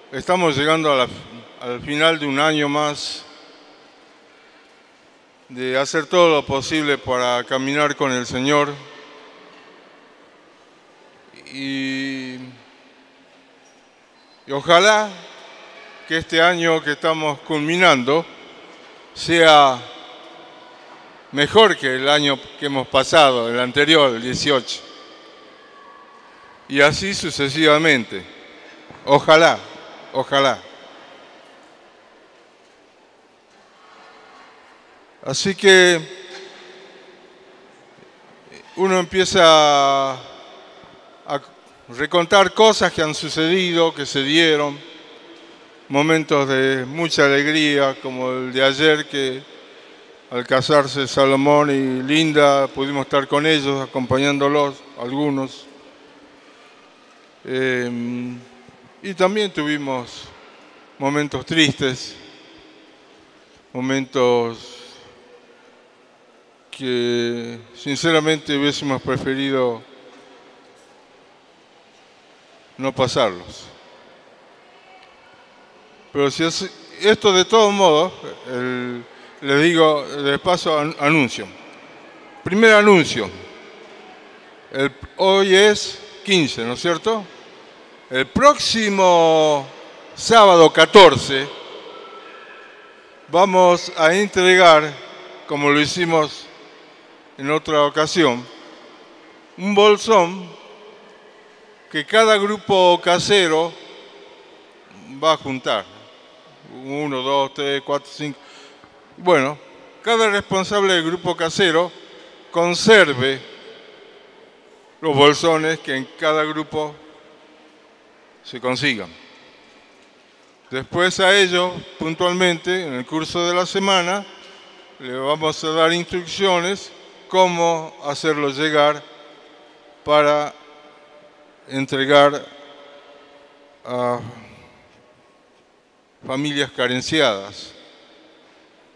Estamos llegando al final de un año más de hacer todo lo posible para caminar con el Señor y ojalá que este año que estamos culminando sea mejor que el año que hemos pasado, el anterior, el 18. Y así sucesivamente. Ojalá, ojalá. Así que uno empieza a recontar cosas que han sucedido, que se dieron, momentos de mucha alegría, como el de ayer, que al casarse Salomón y Linda pudimos estar con ellos, acompañándolos, algunos. Y también tuvimos momentos tristes, momentos que sinceramente hubiésemos preferido no pasarlos. Pero si es, esto de todos modos, les digo, de paso anuncio. Primer anuncio. Hoy es 15, ¿no es cierto? El próximo sábado 14 vamos a entregar, como lo hicimos en otra ocasión, un bolsón que cada grupo casero va a juntar. 1, 2, 3, 4, 5. Bueno, cada responsable del grupo casero conserve los bolsones que en cada grupo se consigan. Después a ellos, puntualmente, en el curso de la semana, le vamos a dar instrucciones cómo hacerlo llegar para entregar a familias carenciadas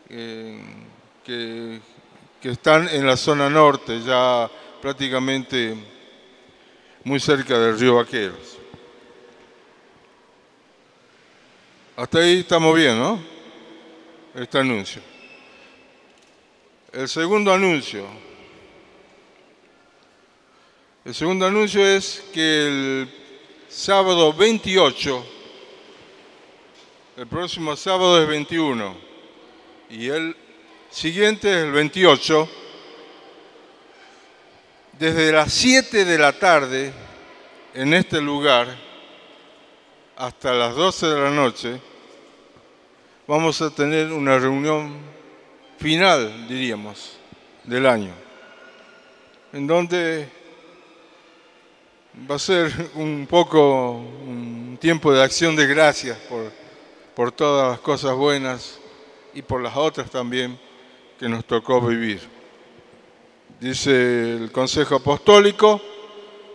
que están en la zona norte, ya prácticamente muy cerca del río Vaqueros. Hasta ahí estamos bien, ¿no? Este anuncio. El segundo anuncio es que el sábado 28, el próximo sábado es 21 y el siguiente es el 28, desde las 7 de la tarde en este lugar hasta las 12 de la noche vamos a tener una reunión final, diríamos, del año, en donde va a ser un poco un tiempo de acción de gracias por todas las cosas buenas y por las otras también que nos tocó vivir. Dice el Consejo Apostólico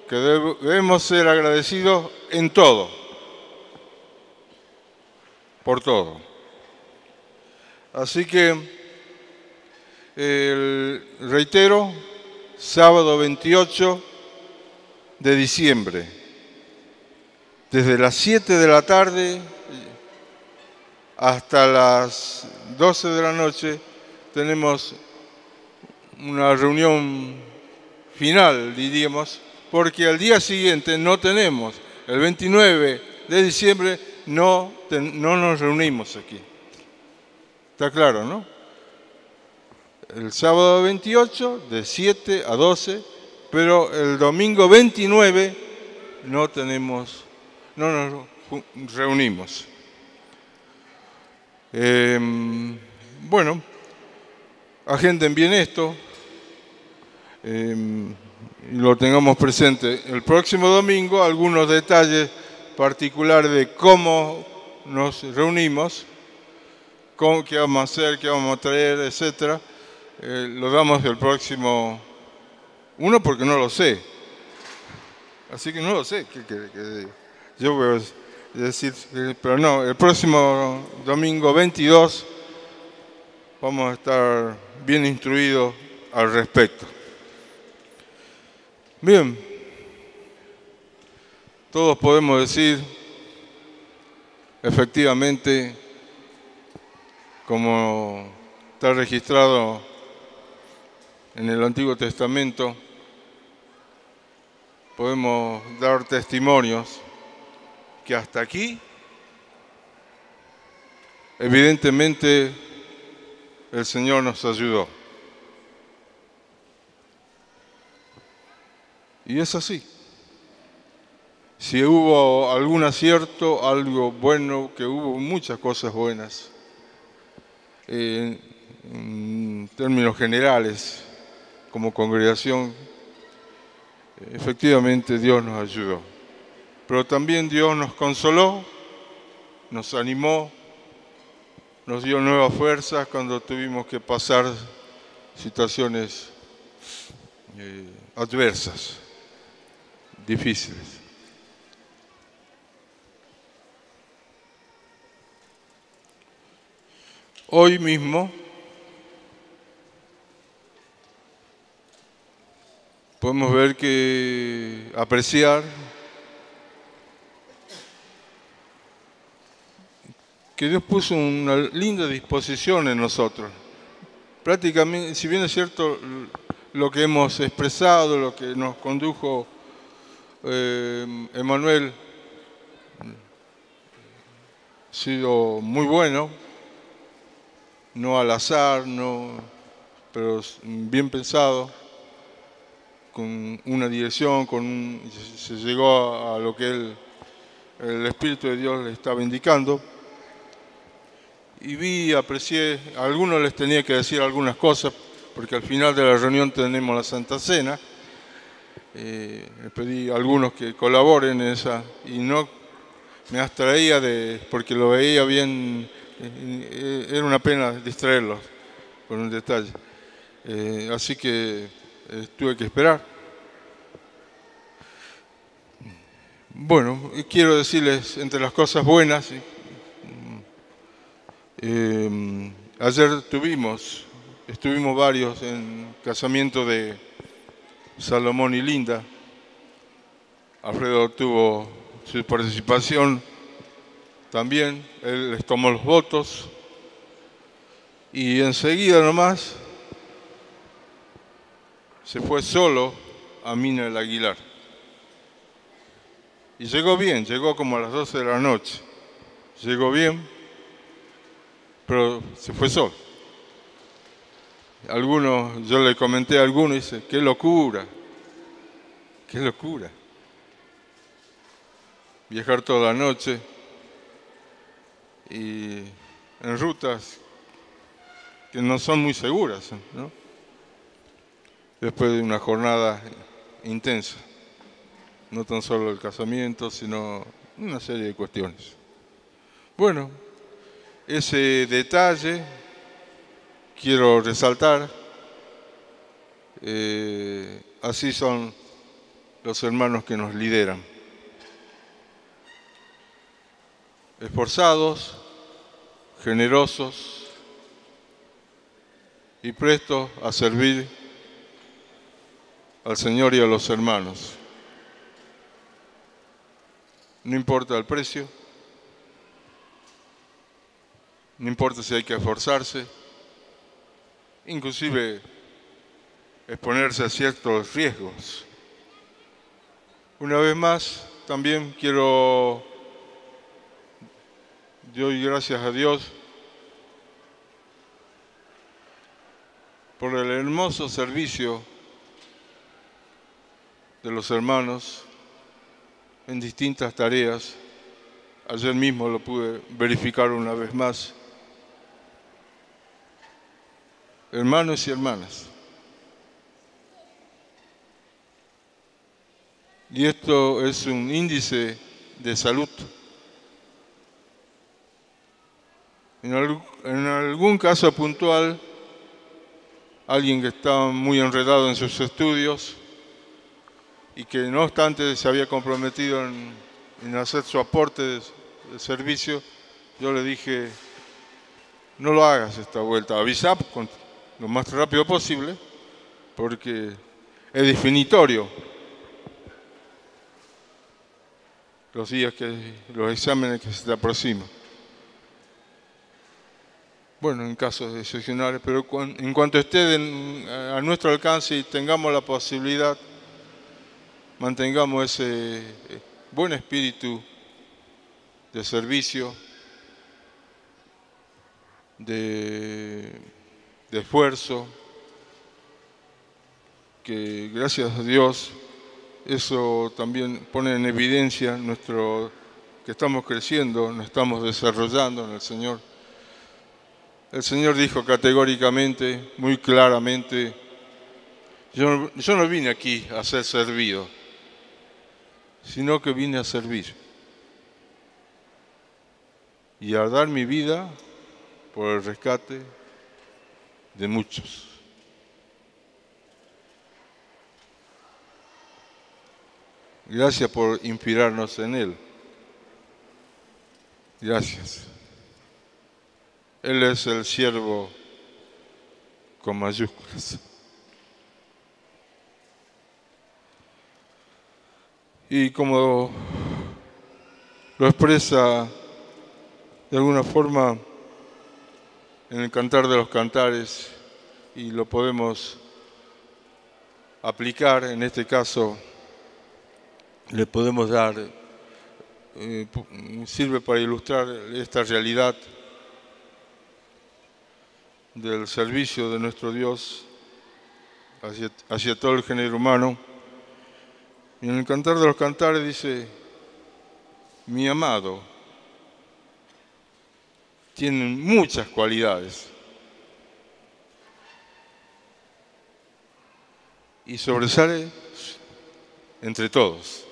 que debemos ser agradecidos en todo, por todo. Así que, reitero, sábado 28 de diciembre, desde las 7 de la tarde hasta las 12 de la noche, tenemos una reunión final, diríamos, porque al día siguiente no tenemos, el 29 de diciembre no nos reunimos aquí. ¿Está claro, no? El sábado 28 de 7 a 12, pero el domingo 29 no nos reunimos. Bueno, agenden bien esto y lo tengamos presente. El próximo domingo algunos detalles particulares de cómo nos reunimos, qué vamos a hacer, qué vamos a traer, etc. Lo damos el próximo, porque no lo sé. Así que no lo sé. Yo voy a decir, pero no, el próximo domingo 22 vamos a estar bien instruidos al respecto. Bien, todos podemos decir efectivamente, como está registrado en el Antiguo Testamento, podemos dar testimonios que hasta aquí, evidentemente, el Señor nos ayudó. Y es así. Si hubo algún acierto, algo bueno, que hubo muchas cosas buenas, en términos generales, como congregación, efectivamente Dios nos ayudó. Pero también Dios nos consoló, nos animó, nos dio nuevas fuerzas cuando tuvimos que pasar situaciones adversas, difíciles. Hoy mismo podemos ver que apreciar que Dios puso una linda disposición en nosotros. Prácticamente, si bien es cierto lo que hemos expresado, lo que nos condujo Emanuel, ha sido muy bueno, no al azar, pero bien pensado, con una dirección, se llegó a lo que el Espíritu de Dios le estaba indicando. Y aprecié, a algunos les tenía que decir algunas cosas, porque al final de la reunión tenemos la Santa Cena. Le pedí a algunos que colaboren en esa, y no me abstraía porque lo veía bien, era una pena distraerlos con un detalle. Así que tuve que esperar. Bueno, quiero decirles, entre las cosas buenas, ayer estuvimos varios en el casamiento de Salomón y Linda. Alfredo tuvo su participación también, él les tomó los votos y enseguida nomás se fue solo a Mina del Aguilar. Y llegó bien, llegó como a las 12 de la noche. Llegó bien, pero se fue solo. Yo le comenté a algunos y dice, qué locura, qué locura. Viajar toda la noche y en rutas que no son muy seguras, ¿no? Después de una jornada intensa. No tan solo el casamiento, sino una serie de cuestiones. Bueno, ese detalle quiero resaltar. Así son los hermanos que nos lideran. Esforzados, generosos y prestos a servir al Señor y a los hermanos. No importa el precio, no importa si hay que esforzarse, inclusive exponerse a ciertos riesgos. Una vez más, también doy gracias a Dios por el hermoso servicio de los hermanos en distintas tareas. Ayer mismo lo pude verificar una vez más. Hermanos y hermanas. Y esto es un índice de salud. En algún caso puntual, alguien que estaba muy enredado en sus estudios y que no obstante se había comprometido en hacer su aporte de servicio, yo le dije, no lo hagas esta vuelta, avisa lo más rápido posible, porque es definitorio. los exámenes que se te aproximan. Bueno, en casos excepcionales, pero en cuanto esté a nuestro alcance y tengamos la posibilidad, mantengamos ese buen espíritu de servicio, de esfuerzo, que gracias a Dios eso también pone en evidencia que estamos creciendo, nos estamos desarrollando en el Señor. El Señor dijo categóricamente, muy claramente, yo no vine aquí a ser servido, sino que vine a servir y a dar mi vida por el rescate de muchos. Gracias por inspirarnos en Él. Gracias. Él es el siervo con mayúsculas. Y como lo expresa de alguna forma en el Cantar de los Cantares, y lo podemos aplicar, en este caso le podemos dar, sirve para ilustrar esta realidad del servicio de nuestro Dios hacia todo el género humano. Y en el Cantar de los Cantares dice, mi amado tiene muchas cualidades y sobresale entre todos.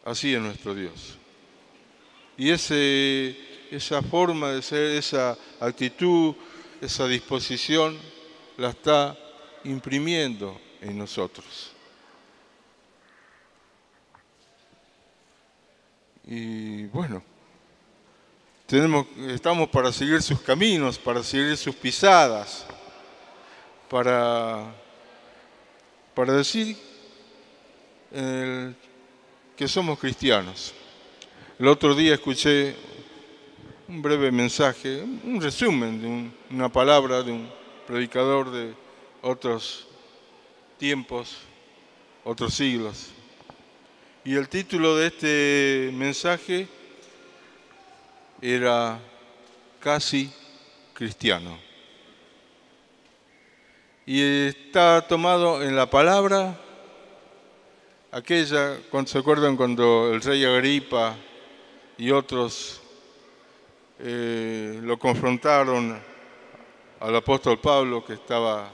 Así es nuestro Dios. Y esa forma de ser, esa actitud, esa disposición, la está imprimiendo en nosotros. Y bueno, estamos para seguir sus caminos, para seguir sus pisadas, para decir que somos cristianos. El otro día escuché un breve mensaje, un resumen de una palabra de un predicador de otros tiempos, otros siglos. Y el título de este mensaje era Casi Cristiano. Y está tomado en la palabra aquella, ¿se acuerdan cuando el rey Agripa y otros lo confrontaron al apóstol Pablo, que estaba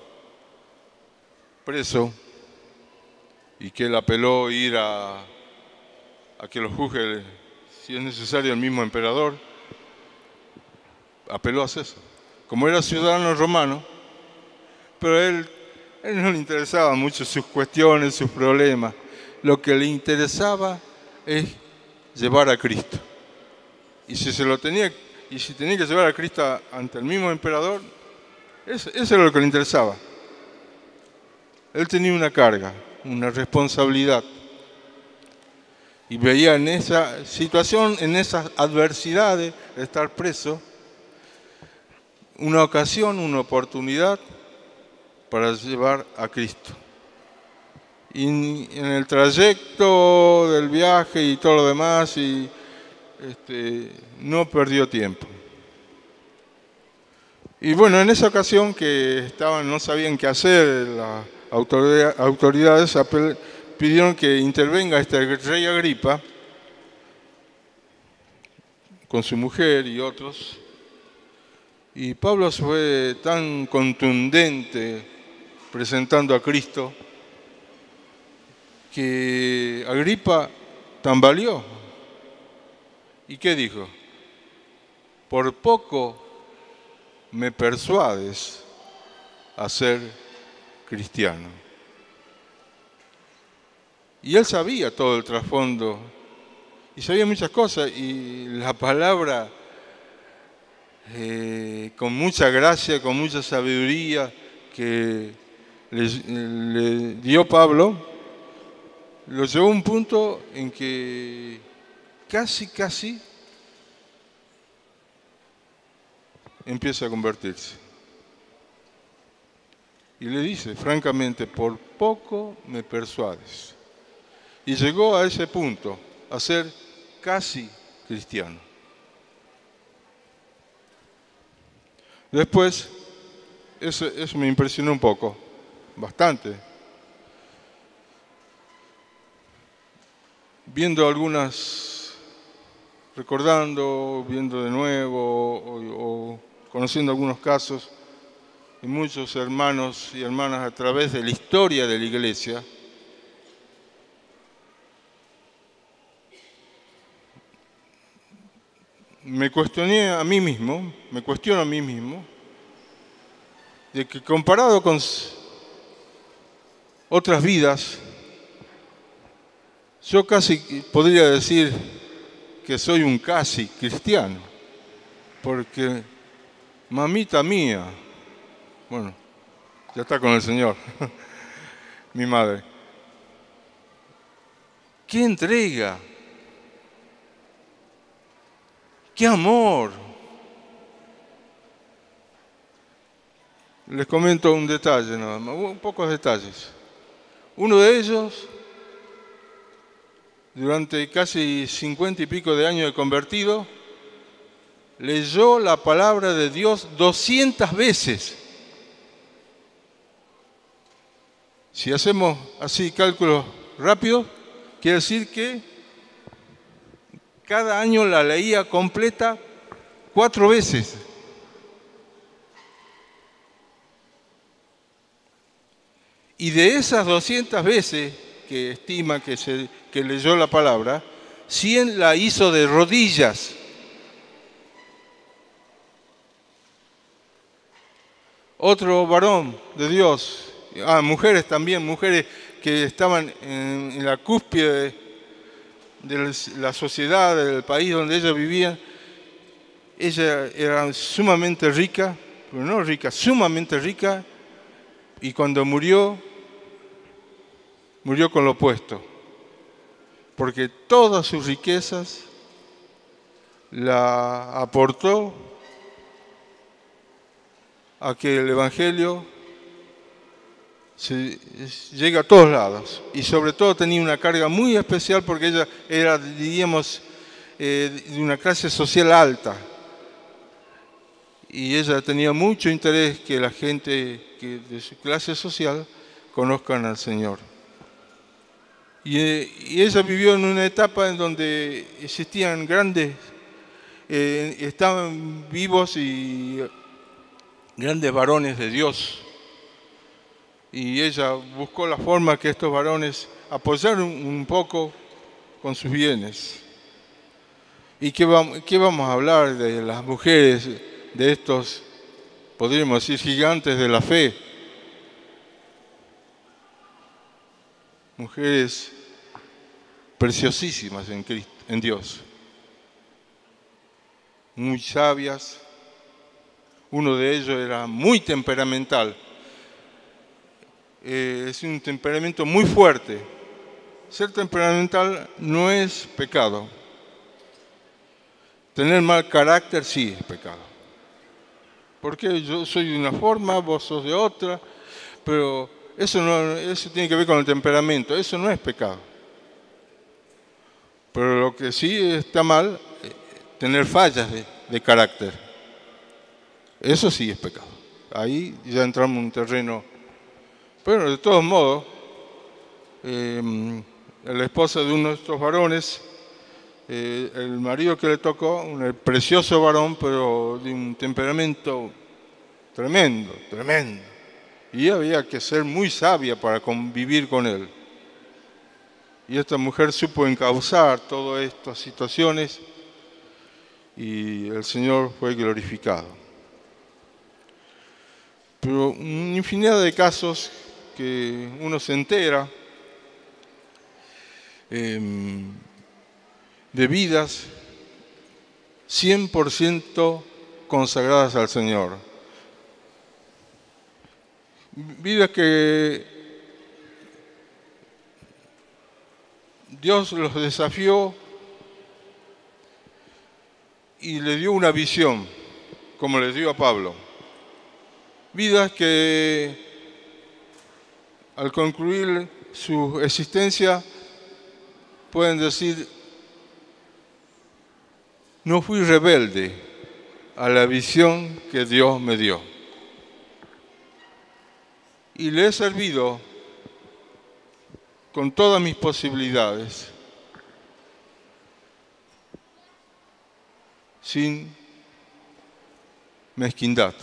preso, y que él apeló ir a que lo juzgue, si es necesario, el mismo emperador? Apeló a César, como era ciudadano romano, pero él no le interesaban mucho sus cuestiones, sus problemas. Lo que le interesaba es llevar a Cristo. Y si tenía que llevar a Cristo ante el mismo emperador, eso era lo que le interesaba. Él tenía una carga, una responsabilidad. Y veía en esa situación, en esas adversidades de estar preso, una ocasión, una oportunidad para llevar a Cristo. Y en el trayecto del viaje y todo lo demás, no perdió tiempo. Y bueno, en esa ocasión que no sabían qué hacer, las autoridades pidieron que intervenga este rey Agripa con su mujer y otros. Y Pablo fue tan contundente presentando a Cristo que Agripa tambaleó. ¿Y qué dijo? Por poco me persuades a ser cristiano. Y él sabía todo el trasfondo y sabía muchas cosas, y la palabra con mucha gracia, con mucha sabiduría que le dio Pablo, lo llevó a un punto en que casi empieza a convertirse. Y le dice, francamente, por poco me persuades. Y llegó a ese punto, a ser casi cristiano. Después, eso me impresionó un poco, bastante. Viendo recordando, viendo de nuevo o conociendo algunos casos de muchos hermanos y hermanas a través de la historia de la iglesia, me cuestiono a mí mismo, de que comparado con otras vidas, yo casi podría decir que soy un casi cristiano, porque mamita mía, bueno, ya está con el Señor, mi madre, qué entrega, qué amor. Les comento un detalle nada más, pocos detalles. Uno de ellos, durante casi 50 y pico de años de convertido, leyó la palabra de Dios 200 veces. Si hacemos así cálculos rápidos, quiere decir que cada año la leía completa 4 veces. Y de esas 200 veces que estima que leyó la palabra, 100 la hizo de rodillas. Otro varón de Dios, mujeres también, mujeres que estaban en la cúspide de la sociedad, del país donde ellas vivían. Ella era sumamente rica, pero no rica, sumamente rica, y cuando murió con lo opuesto, porque todas sus riquezas la aportó a que el Evangelio llegue a todos lados. Y sobre todo tenía una carga muy especial porque ella era, diríamos, de una clase social alta. Y ella tenía mucho interés que la gente de su clase social conozcan al Señor. Y ella vivió en una etapa en donde existían estaban vivos y grandes varones de Dios. Y ella buscó la forma que estos varones apoyaran un poco con sus bienes. ¿Y qué vamos a hablar de las mujeres, de estos, podríamos decir, gigantes de la fe? Mujeres preciosísimas en Cristo, en Dios. Muy sabias. Uno de ellos era muy temperamental. Es un temperamento muy fuerte. Ser temperamental no es pecado. Tener mal carácter sí es pecado. Porque yo soy de una forma, vos sos de otra, pero eso tiene que ver con el temperamento, eso no es pecado. Pero lo que sí está mal, tener fallas de carácter. Eso sí es pecado. Ahí ya entramos en un terreno. Pero de todos modos, la esposa de uno de estos varones, el marido que le tocó, un precioso varón, pero de un temperamento tremendo. Y había que ser muy sabia para convivir con él. Y esta mujer supo encauzar todas estas situaciones y el Señor fue glorificado. Pero una infinidad de casos que uno se entera de vidas 100% consagradas al Señor. Vidas que Dios los desafió y le dio una visión, como le dio a Pablo. Vidas que al concluir su existencia pueden decir: no fui rebelde a la visión que Dios me dio. Y le he servido con todas mis posibilidades, sin mezquindad.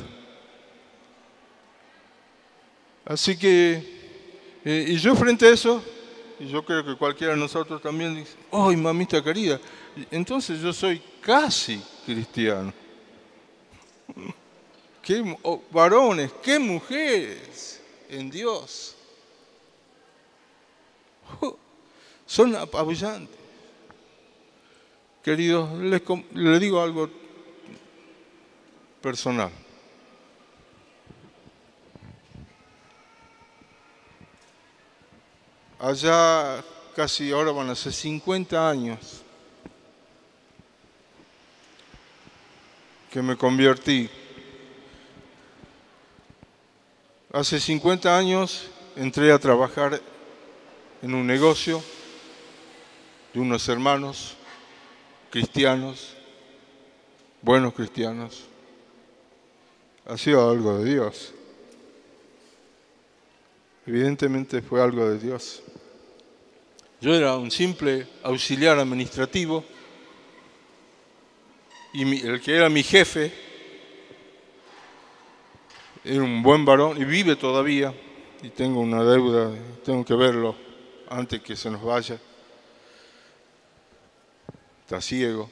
Así que, y yo frente a eso, y yo creo que cualquiera de nosotros también dice: ¡ay, mamita querida! Entonces yo soy casi cristiano. ¡Qué varones, qué mujeres en Dios! Son apabullantes. Queridos, les digo algo personal. Allá casi ahora van a ser 50 años que me convertí. Hace 50 años entré a trabajar en un negocio de unos hermanos cristianos, buenos cristianos. Ha sido algo de Dios. Evidentemente fue algo de Dios. Yo era un simple auxiliar administrativo y el que era mi jefe era un buen varón y vive todavía, y tengo una deuda, tengo que verlo antes que se nos vaya. Está ciego,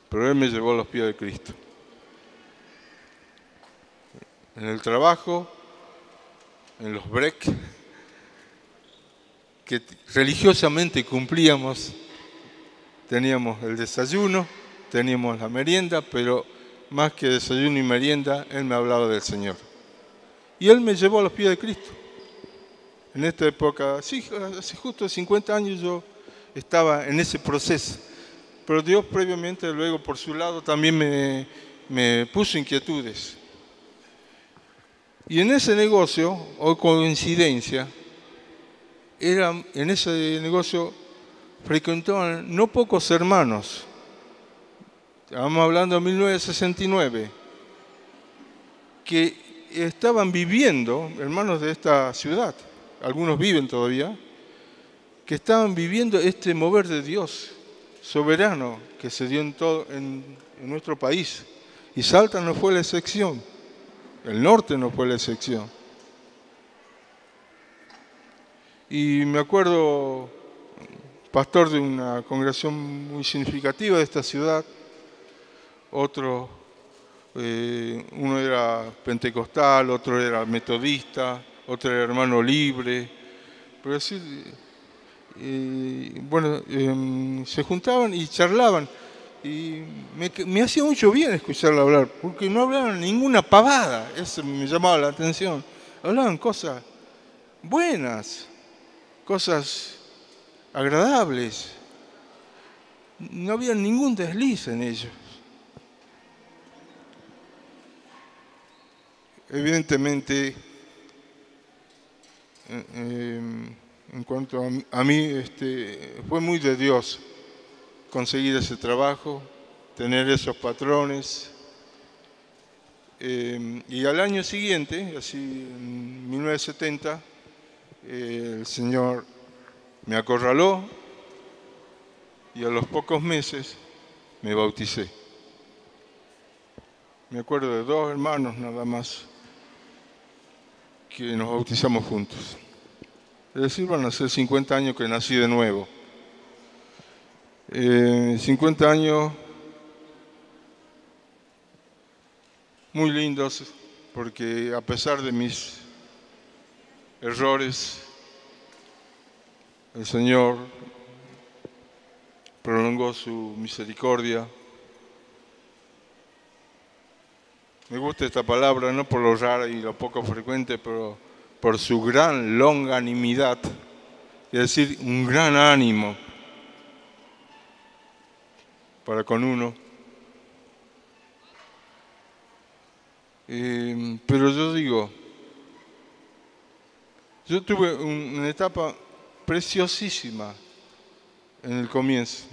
pero él me llevó a los pies de Cristo. En el trabajo, en los breaks que religiosamente cumplíamos, teníamos el desayuno, teníamos la merienda, pero más que desayuno y merienda, él me hablaba del Señor. Y él me llevó a los pies de Cristo. En esta época, sí, hace justo 50 años yo estaba en ese proceso. Pero Dios previamente, luego por su lado, también me puso inquietudes. Y en ese negocio, o coincidencia, en ese negocio frecuentaban no pocos hermanos. Estamos hablando de 1969, que estaban viviendo, hermanos de esta ciudad, algunos viven todavía, que estaban viviendo este mover de Dios soberano que se dio en nuestro país. Y Salta no fue la excepción, el norte no fue la excepción. Y me acuerdo, pastor de una congregación muy significativa de esta ciudad, otro, uno era pentecostal, otro era metodista, otro era hermano libre, pero así, bueno, se juntaban y charlaban, y me hacía mucho bien escucharlo hablar, porque no hablaban ninguna pavada, eso me llamaba la atención, hablaban cosas buenas, cosas agradables, no había ningún desliz en ellos. Evidentemente, en cuanto a mí, fue muy de Dios conseguir ese trabajo, tener esos patrones. Y al año siguiente, así en 1970, el Señor me acorraló y a los pocos meses me bauticé. Me acuerdo de 2 hermanos nada más que nos bautizamos juntos. Es decir, van a ser 50 años que nací de nuevo. 50 años muy lindos, porque a pesar de mis errores, el Señor prolongó su misericordia. Me gusta esta palabra, no por lo rara y lo poco frecuente, pero por su gran longanimidad quiere decir un gran ánimo para con uno. Pero yo digo, yo tuve una etapa preciosísima en el comienzo.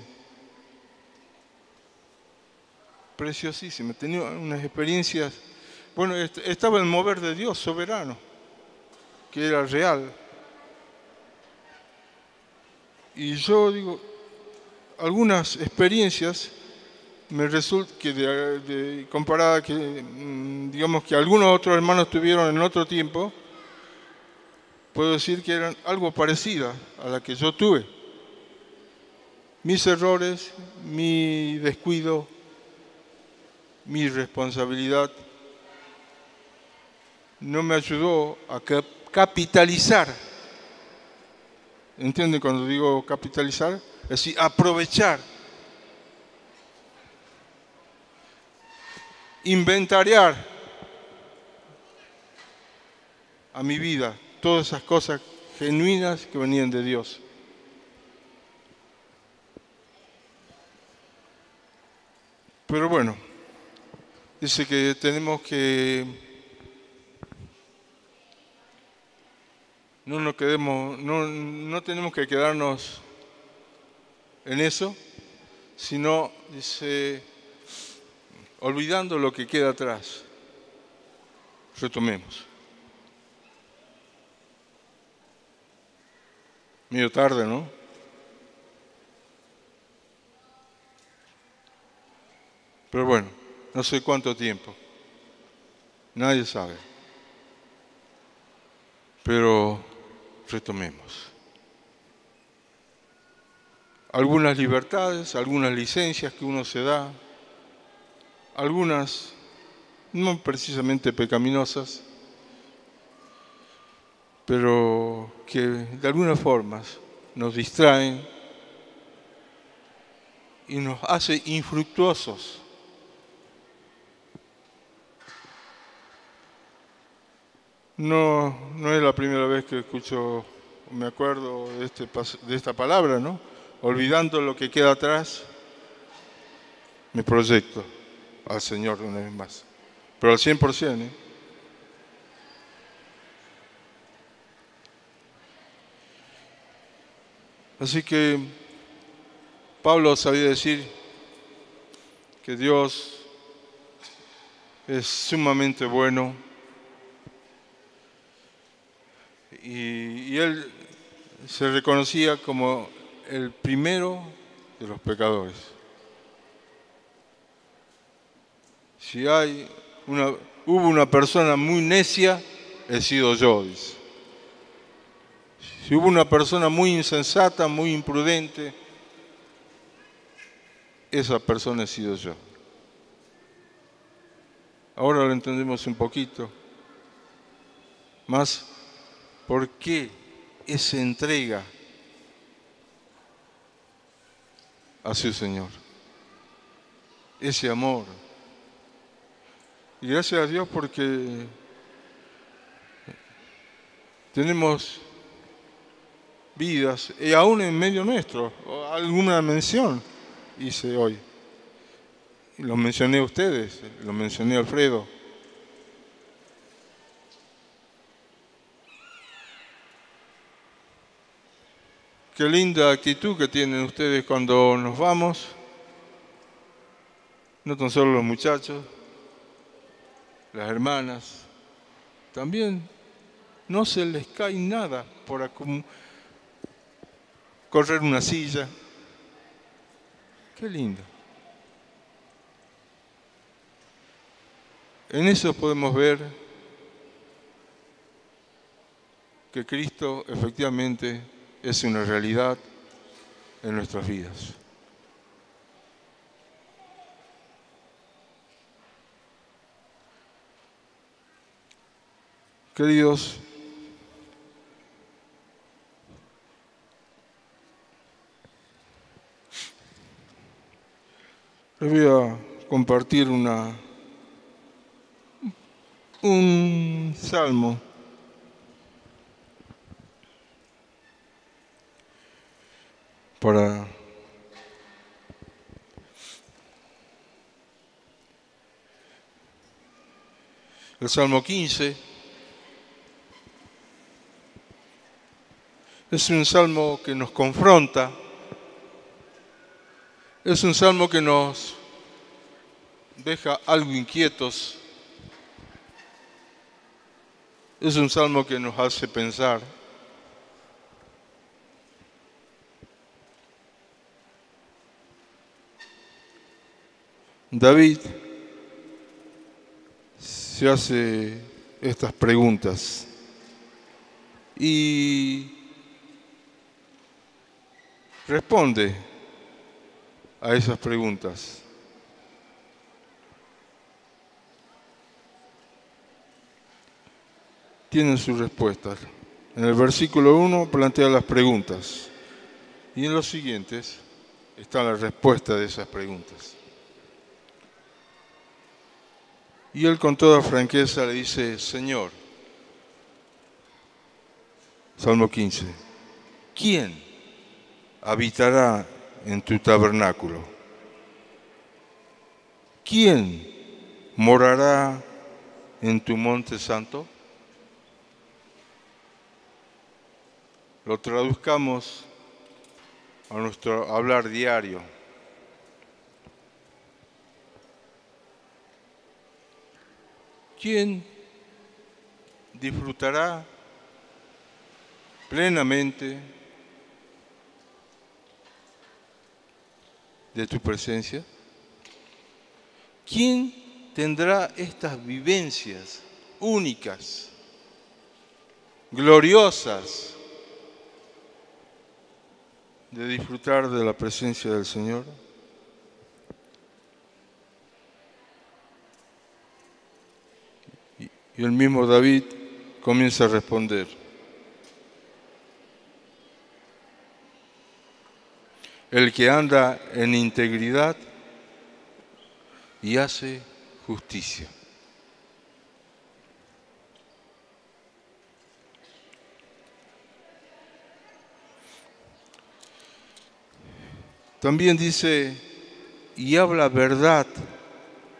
Preciosísima. Tenía unas experiencias. Bueno, estaba el mover de Dios soberano, que era real. Y yo digo, algunas experiencias me resulta que comparada que digamos que algunos otros hermanos tuvieron en otro tiempo, puedo decir que eran algo parecidas a la que yo tuve. Mis errores, mi descuido, mi irresponsabilidad no me ayudó a capitalizar. ¿Entienden cuando digo capitalizar? Es decir, aprovechar, inventariar a mi vida todas esas cosas genuinas que venían de Dios. Pero bueno, dice que tenemos que no tenemos que quedarnos en eso, sino, dice, olvidando lo que queda atrás, retomemos. Medio tarde, ¿no? Pero bueno, no sé cuánto tiempo. Nadie sabe. Pero retomemos. Algunas libertades, algunas licencias que uno se da, algunas no precisamente pecaminosas, pero que de alguna forma nos distraen y nos hace infructuosos. No es la primera vez que escucho, me acuerdo de esta palabra, ¿no? Olvidando lo que queda atrás, me proyecto al Señor una vez más. Pero al 100%, ¿eh? Así que Pablo sabía decir que Dios es sumamente bueno y él se reconocía como el primero de los pecadores. Si hubo una persona muy necia, he sido yo, dice. Si hubo una persona muy insensata, muy imprudente, esa persona he sido yo. Ahora lo entendemos un poquito más. ¿Por qué esa entrega a su Señor? Ese amor. Y gracias a Dios porque tenemos vidas, y aún en medio nuestro, alguna mención hice hoy. Y lo mencioné a ustedes, lo mencioné a Alfredo. Qué linda actitud que tienen ustedes cuando nos vamos. No tan solo los muchachos, las hermanas. También no se les cae nada por correr una silla. Qué lindo. En eso podemos ver que Cristo efectivamente es una realidad en nuestras vidas. Queridos, les voy a compartir un salmo. para el Salmo 15. Es un salmo que nos confronta, es un salmo que nos deja algo inquietos, es un salmo que nos hace pensar. David se hace estas preguntas y responde a esas preguntas. Tienen sus respuestas. En el versículo 1 plantea las preguntas y en los siguientes está la respuesta de esas preguntas. Y él con toda franqueza le dice: Señor, Salmo 15, ¿quién habitará en tu tabernáculo? ¿Quién morará en tu monte santo? Lo traduzcamos a nuestro hablar diario. ¿Quién disfrutará plenamente de tu presencia? ¿Quién tendrá estas vivencias únicas, gloriosas, de disfrutar de la presencia del Señor? Y el mismo David comienza a responder: el que anda en integridad y hace justicia. También dice: y habla verdad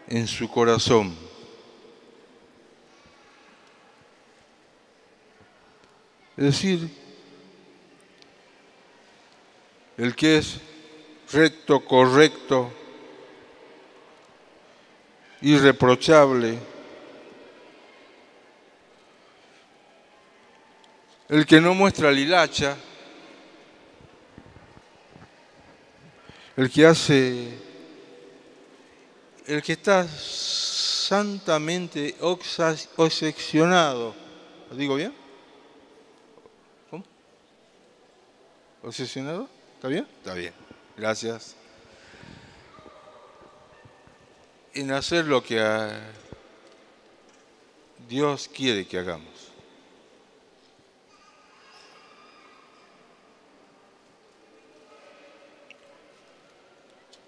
en su corazón. Es decir, el que es recto, correcto, irreprochable, el que no muestra la hilacha, el que está santamente obsesionado. ¿Lo digo bien? ¿Cómo? ¿Obsesionado? ¿Está bien? Está bien. Gracias. En hacer lo que Dios quiere que hagamos.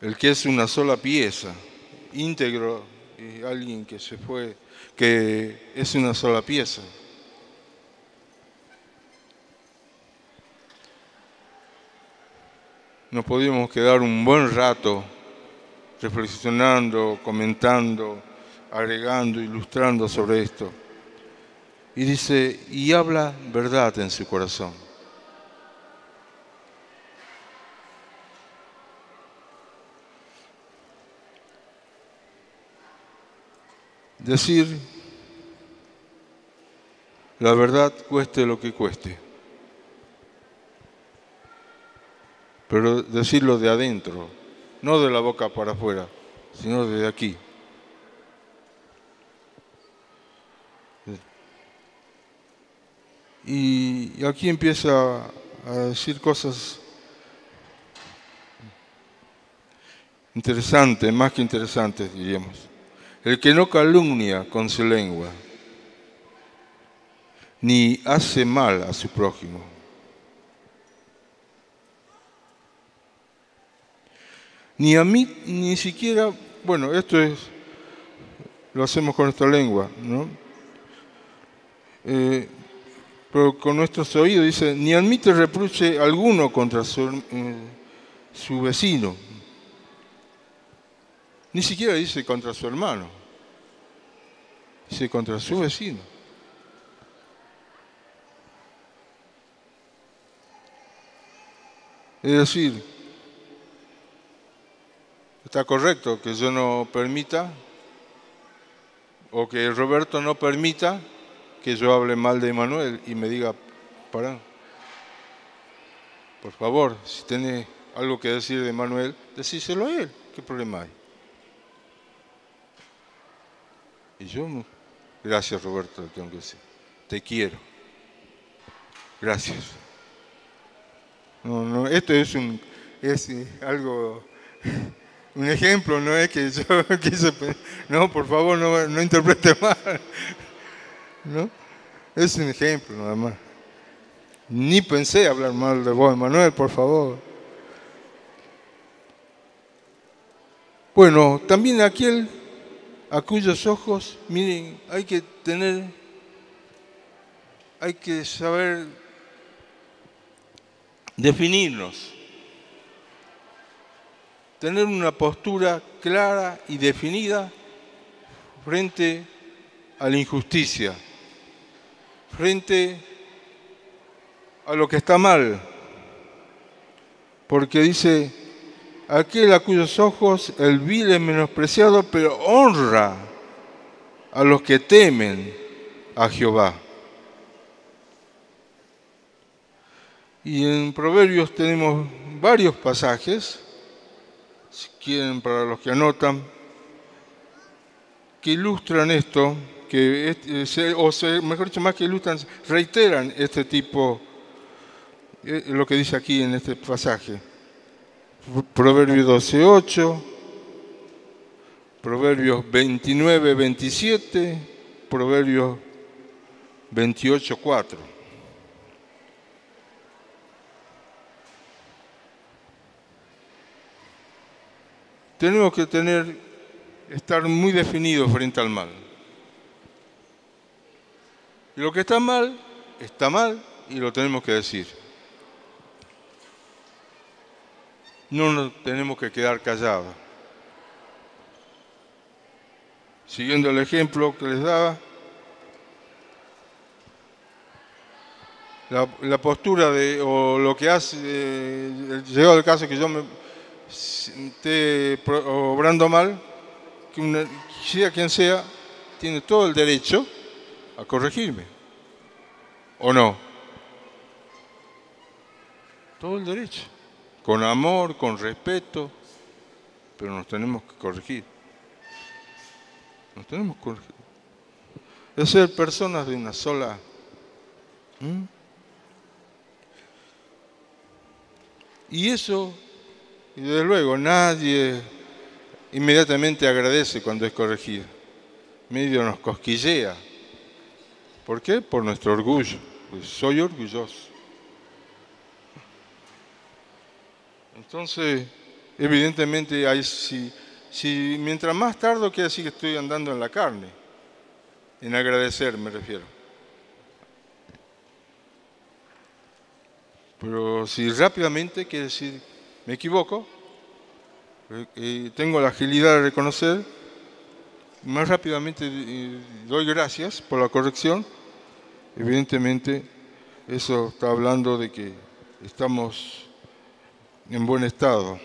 El que es una sola pieza, íntegro, y alguien que se fue, que es una sola pieza. Nos podíamos quedar un buen rato reflexionando, comentando, agregando, ilustrando sobre esto. Y dice: y habla verdad en su corazón. Decir la verdad cueste lo que cueste, pero decirlo de adentro, no de la boca para afuera, sino desde aquí. Y aquí empieza a decir cosas interesantes, más que interesantes, diríamos. El que no calumnia con su lengua, ni hace mal a su prójimo. Ni a mí, ni siquiera, bueno, esto lo hacemos con nuestra lengua, ¿no? Pero con nuestros oídos dice: ni admite reproche alguno contra su su vecino. Ni siquiera dice contra su hermano, dice contra su vecino. Es decir, está correcto que yo no permita, o que Roberto no permita que yo hable mal de Emanuel y me diga, pará, por favor, si tenés algo que decir de Emanuel, decíselo a él, ¿qué problema hay? Y yo, gracias Roberto, tengo que decir, te quiero, gracias. No, esto es algo, un ejemplo, no es que yo quise, no, por favor, no interprete mal, ¿no? Es un ejemplo nada más. Ni pensé hablar mal de vos, Manuel, por favor. Bueno, también aquel a cuyos ojos, miren, hay que saber definirnos, tener una postura clara y definida frente a la injusticia, frente a lo que está mal, porque dice, aquel a cuyos ojos el vil es menospreciado, pero honra a los que temen a Jehová. Y en Proverbios tenemos varios pasajes, si quieren, para los que anotan, que ilustran esto, mejor dicho, más que ilustran, reiteran este tipo, lo que dice aquí en este pasaje. Proverbios 12:8, Proverbios 29:27, Proverbios 28:4. Tenemos que estar muy definidos frente al mal. Y lo que está mal y lo tenemos que decir. No nos tenemos que quedar callados. Siguiendo el ejemplo que les daba, la postura o lo que hace, llegado el caso que yo me esté obrando mal, que sea quien sea, tiene todo el derecho a corregirme. ¿O no? Todo el derecho. Con amor, con respeto, pero nos tenemos que corregir. Nos tenemos que corregir. Es ser personas de una sola. Y eso, y desde luego, nadie inmediatamente agradece cuando es corregido. Medio nos cosquillea. ¿Por qué? Por nuestro orgullo. Pues soy orgulloso. Entonces, evidentemente, si mientras más tardo, quiere decir que estoy andando en la carne. En agradecer me refiero. Pero si rápidamente, quiere decir, me equivoco, tengo la agilidad de reconocer, más rápidamente doy gracias por la corrección, evidentemente eso está hablando de que estamos en buen estado,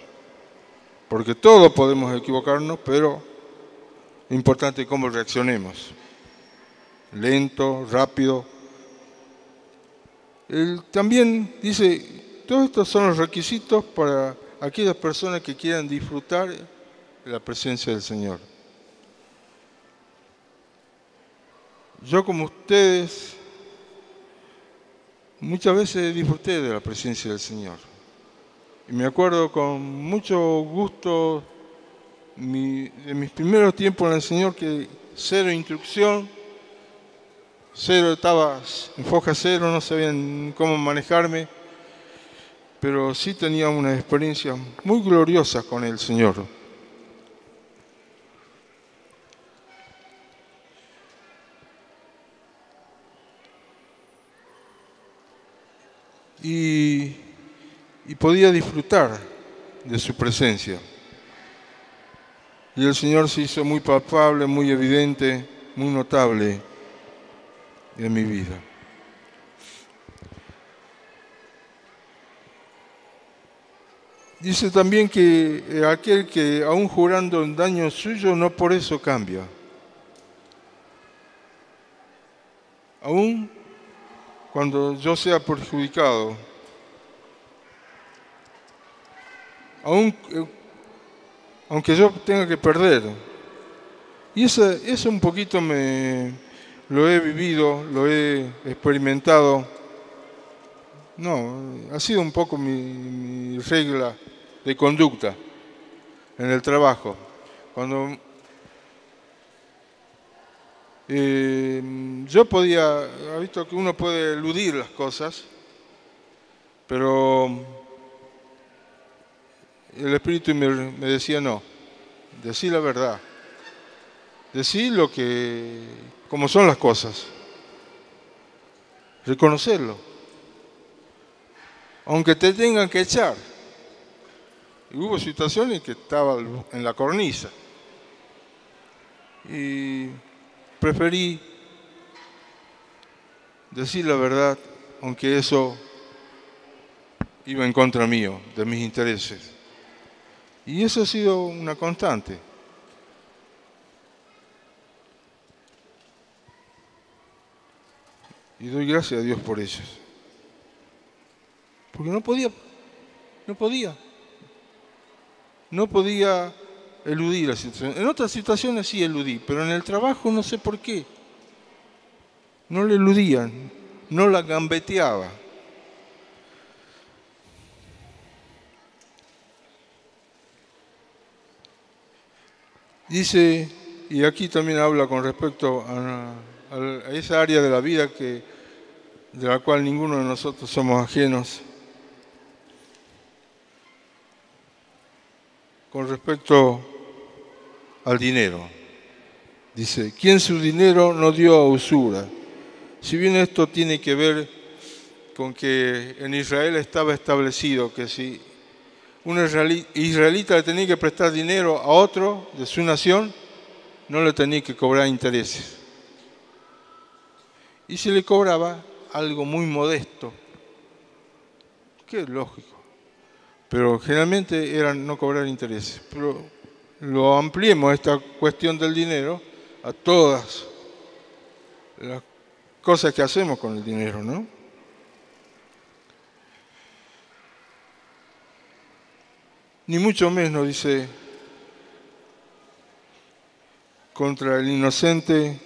porque todos podemos equivocarnos, pero es importante cómo reaccionemos, lento, rápido. Él también dice, todos estos son los requisitos para aquellas personas que quieran disfrutar de la presencia del Señor. Yo, como ustedes, muchas veces disfruté de la presencia del Señor. Y me acuerdo con mucho gusto de mis primeros tiempos en el Señor, que cero instrucción, estaba en foja cero, no sabían cómo manejarme, pero sí tenía una experiencia muy gloriosa con el Señor. Y podía disfrutar de su presencia. Y el Señor se hizo muy palpable, muy evidente, muy notable en mi vida. Dice también que aquel que aún jurando en daño suyo no por eso cambia. Aún cuando yo sea perjudicado, aunque yo tenga que perder. Y eso un poquito lo he vivido, lo he experimentado. No, ha sido un poco mi regla de conducta en el trabajo. Cuando yo ha visto que uno puede eludir las cosas, pero el Espíritu me decía no, decí la verdad, decí como son las cosas, reconocerlo, aunque te tengan que echar. Y hubo situaciones que estaba en la cornisa y preferí decir la verdad, aunque eso iba en contra mío, de mis intereses. Y eso ha sido una constante. Y doy gracias a Dios por ellos. Porque no podía eludir la situación. En otras situaciones sí eludí, pero en el trabajo no sé por qué. No la eludía, no la gambeteaba. Dice, y aquí también habla con respecto a esa área de la vida de la cual ninguno de nosotros somos ajenos, con respecto al dinero. Dice, ¿quién su dinero no dio a usura? Si bien esto tiene que ver con que en Israel estaba establecido que si un israelita le tenía que prestar dinero a otro de su nación, no le tenía que cobrar intereses. Y se le cobraba algo muy modesto, que es lógico, pero generalmente era no cobrar intereses. Pero lo ampliemos esta cuestión del dinero a todas las cosas que hacemos con el dinero, ¿no? Ni mucho menos, dice, contra el inocente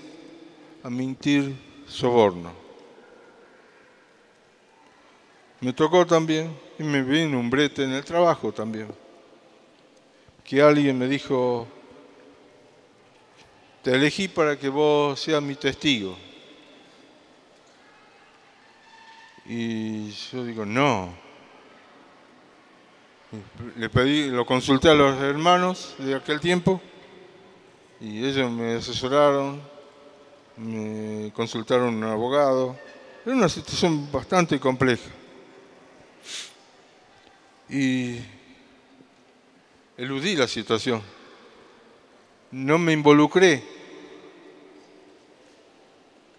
a mentir soborno. Me tocó también, y me vino un brete en el trabajo también, que alguien me dijo, te elegí para que vos seas mi testigo. Y yo digo, no. Le pedí, lo consulté a los hermanos de aquel tiempo y ellos me asesoraron, me consultaron a un abogado. Era una situación bastante compleja. Y eludí la situación. No me involucré.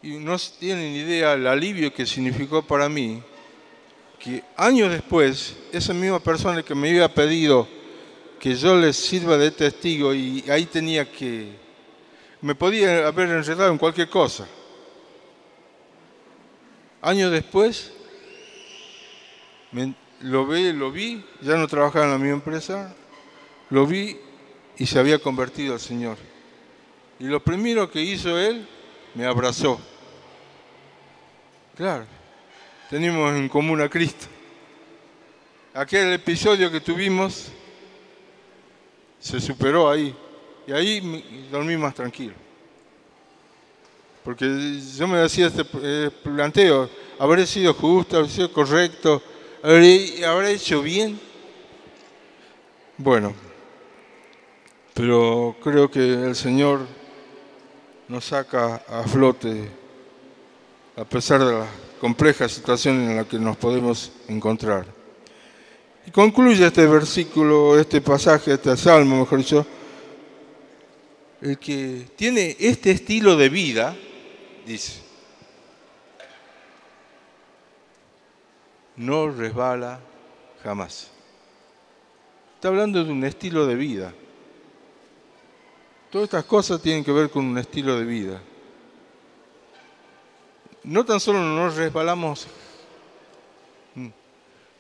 Y no tienen idea el alivio que significó para mí que años después, esa misma persona que me había pedido que yo les sirva de testigo y ahí me podía haber enredado en cualquier cosa. Años después, lo vi, ya no trabajaba en la misma empresa, lo vi y se había convertido al Señor. Y lo primero que hizo él, me abrazó. Claro, tenemos en común a Cristo. Aquel episodio que tuvimos se superó ahí. Y ahí dormí más tranquilo. Porque yo me hacía este planteo, ¿habré sido justo, habré sido correcto, habré hecho bien? Bueno, pero creo que el Señor nos saca a flote a pesar de la compleja situación en la que nos podemos encontrar. Y concluye este versículo, este pasaje, este salmo, mejor dicho, el que tiene este estilo de vida, dice, no resbala jamás. Está hablando de un estilo de vida. Todas estas cosas tienen que ver con un estilo de vida. No tan solo no nos resbalamos,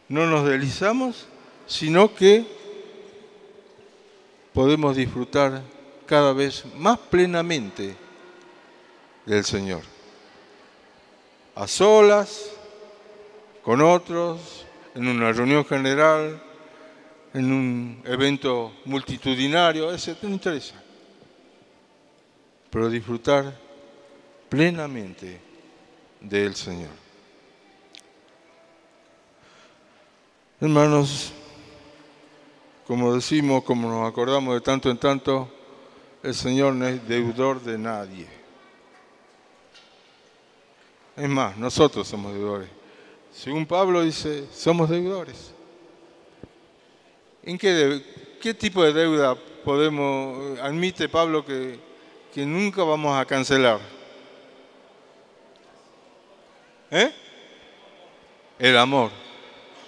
no nos deslizamos, sino que podemos disfrutar cada vez más plenamente del Señor. A solas, con otros, en una reunión general, en un evento multitudinario, etc. No interesa. Pero disfrutar plenamente del Señor. Hermanos, como decimos, como nos acordamos de tanto en tanto, el Señor no es deudor de nadie. Es más, nosotros somos deudores. Según Pablo dice, somos deudores. ¿En qué tipo de deuda admite Pablo que nunca vamos a cancelar? El amor.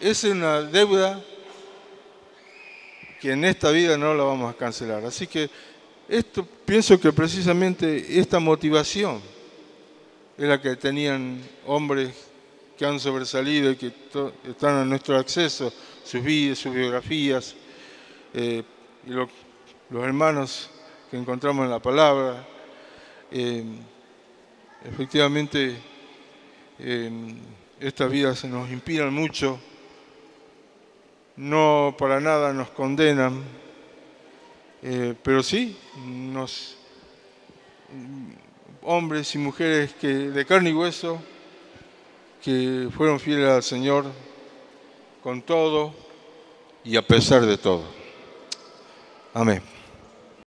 Es una deuda que en esta vida no la vamos a cancelar. Así que pienso que precisamente esta motivación es la que tenían hombres que han sobresalido y que están a nuestro acceso, sus vidas, sus biografías, y los hermanos que encontramos en la palabra. Efectivamente, estas vidas se nos inspiran mucho, no para nada nos condenan, pero sí, hombres y mujeres de carne y hueso, que fueron fieles al Señor con todo y a pesar de todo. Amén.